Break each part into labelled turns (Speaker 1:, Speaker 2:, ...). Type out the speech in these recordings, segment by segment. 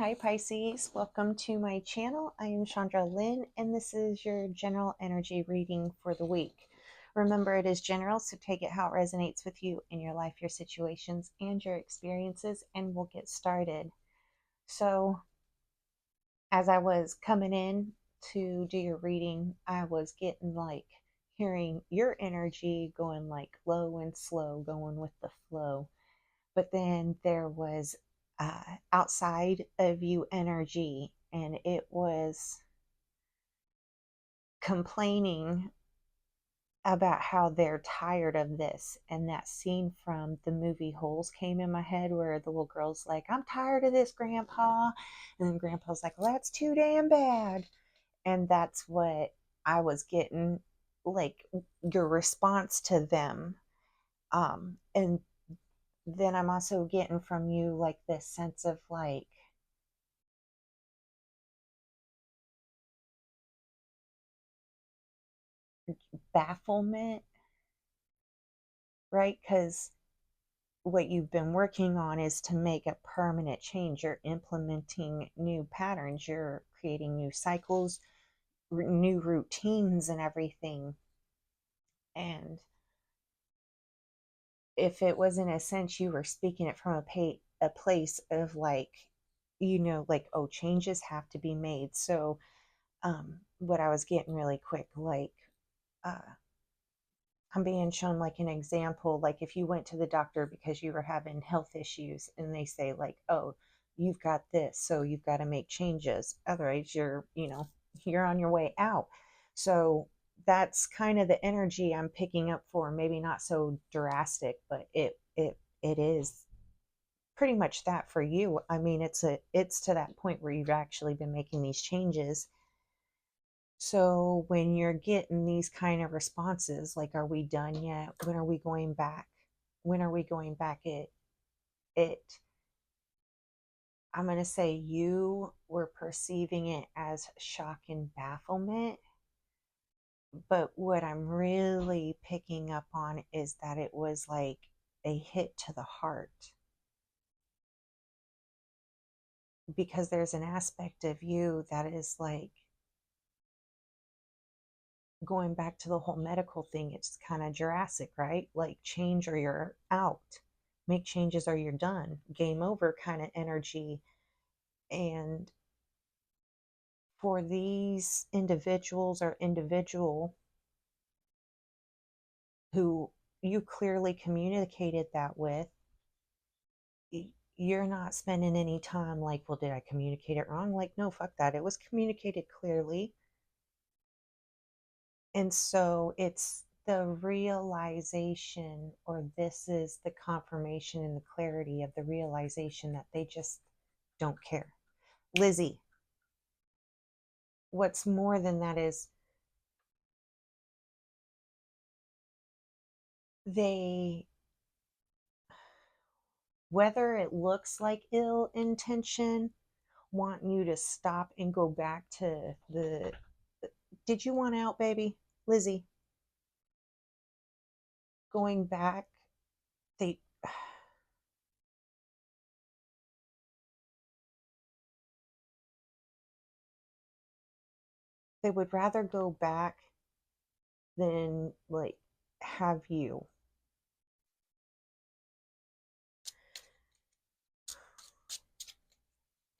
Speaker 1: Hi Pisces, welcome to my channel. I am Shandra Lynn and this is your general energy reading for the week. Remember, it is general, so take it how it resonates with you in your life, your situations, and your experiences, and we'll get started. So, as I was coming in to do your reading, I was getting hearing your energy going like low and slow, going with the flow. But then there was outside of you energy, and it was complaining about how they're tired of this. And that scene from the movie Holes came in my head where the little girl's like, I'm tired of this, Grandpa. And then Grandpa's like, well, that's too damn bad. And that's what I was getting, like your response to them. And then I'm also getting from you like this sense of like bafflement, right? Because what you've been working on is to make a permanent change. You're implementing new patterns, you're creating new cycles, new routines, and everything. And if it was in a sense you were speaking it from a place of like, like, oh, changes have to be made. So, what I was getting really quick, like, uh, I'm being shown like an example, like if you went to the doctor because you were having health issues and they say like, oh, you've got this, so you've got to make changes. Otherwise you're on your way out. So that's kind of the energy I'm picking up for. Maybe not so drastic, but it is pretty much that for you. I mean, it's to that point where you've actually been making these changes. So when you're getting these kind of responses, like, are we done yet? When are we going back? When are we going back? I'm going to say you were perceiving it as shock and bafflement. But what I'm really picking up on is that it was like a hit to the heart, because there's an aspect of you that is like, going back to the whole medical thing, it's kind of Jurassic, right? Like, change or you're out, make changes or you're done, game over kind of energy. And for these individuals or individual who you clearly communicated that with, you're not spending any time like, well, did I communicate it wrong? Like, no, fuck that. It was communicated clearly. And so it's the realization, or this is the confirmation and the clarity of the realization that they just don't care. Lizzie, what's more than that is they, whether it looks like ill intention, want you to stop and go back to the, did you want out, baby? Lizzie, going back, they, they would rather go back than like have you.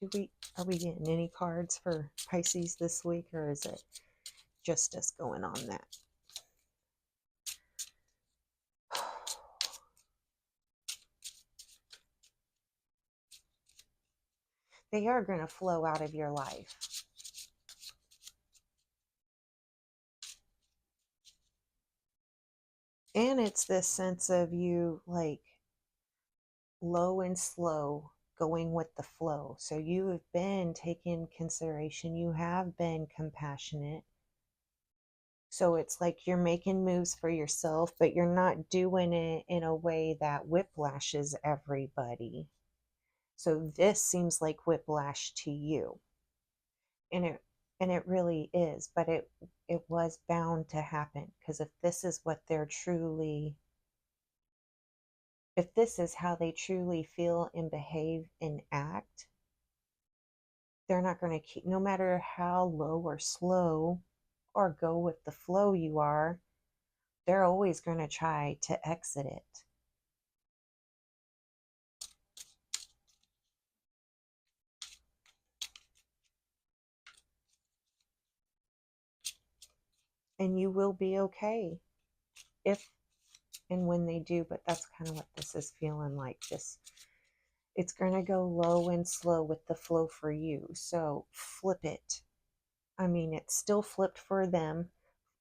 Speaker 1: Are we getting any cards for Pisces this week, or is it just us going on that? They are going to flow out of your life. And it's this sense of you like low and slow, going with the flow. So you have been taking consideration, you have been compassionate. So it's like you're making moves for yourself, but you're not doing it in a way that whiplashes everybody. So this seems like whiplash to you. And it really is, but it was bound to happen, because if this is what they're truly, if this is how they truly feel and behave and act, They're not going to keep, no matter how low or slow or go with the flow you are, they're always going to try to exit it. And you will be okay if and when they do, but that's kind of what this is feeling like. Just, it's going to go low and slow with the flow for you. So flip it. I mean, it's still flipped for them,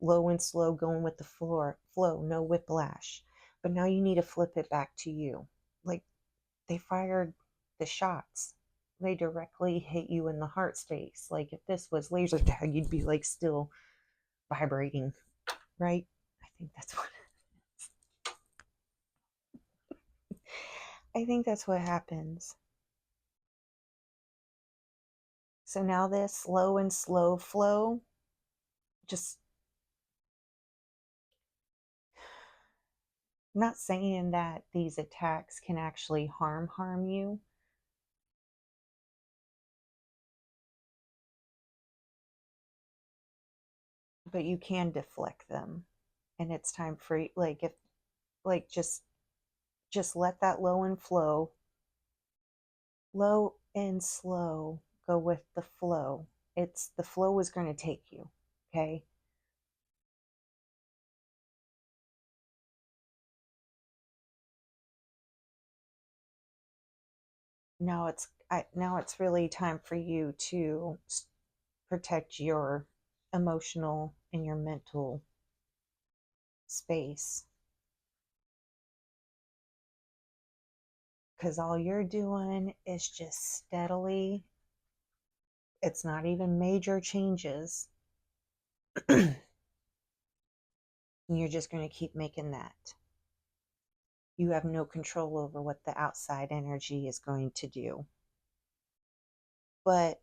Speaker 1: low and slow, going with the flow, no whiplash. But now you need to flip it back to you. Like, they fired the shots. They directly hit you in the heart space. Like, if this was laser tag, you'd be like still vibrating, right? I think that's what I think that's what happens. So now this low and slow flow, just, not saying that these attacks can actually harm you, but you can deflect them. And it's time for, like, if, like, just let that low and slow, go with the flow. It's, the flow is going to take you, okay? Now it's really time for you to protect your emotional and your mental space, because all you're doing is just steadily, it's not even major changes. You're just going to keep making that. You have no control over what the outside energy is going to do. But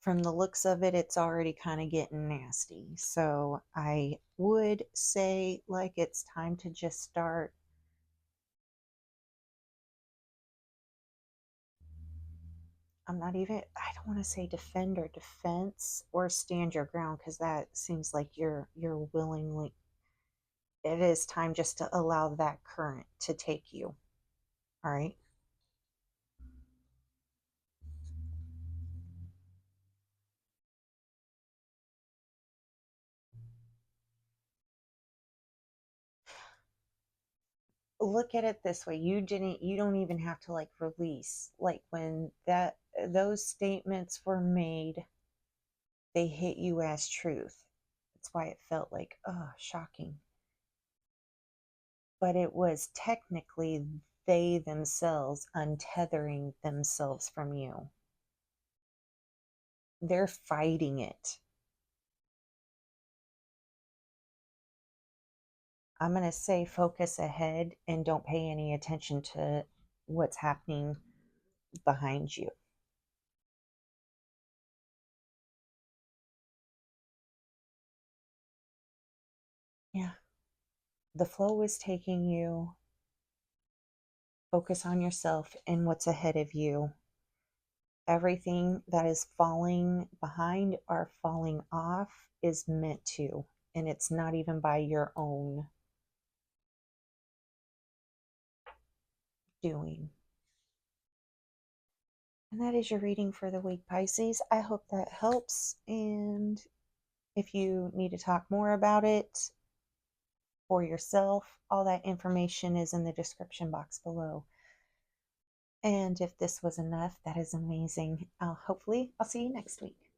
Speaker 1: from the looks of it, it's already kind of getting nasty. So I would say, like, it's time to just start. I don't want to say defend or defense or stand your ground, because that seems like you're willingly, it is time just to allow that current to take you. All right. Look at it this way. You don't even have to, like, release, like, when that those statements were made, they hit you as truth. That's why it felt like, oh, shocking. But it was technically they themselves untethering themselves from you. They're fighting it. I'm going to say focus ahead and don't pay any attention to what's happening behind you. Yeah. The flow is taking you. Focus on yourself and what's ahead of you. Everything that is falling behind or falling off is meant to, and it's not even by your own doing. And that is your reading for the week, Pisces. I hope that helps. And if you need to talk more about it for yourself, all that information is in the description box below. And if this was enough, that is amazing. Hopefully, I'll see you next week.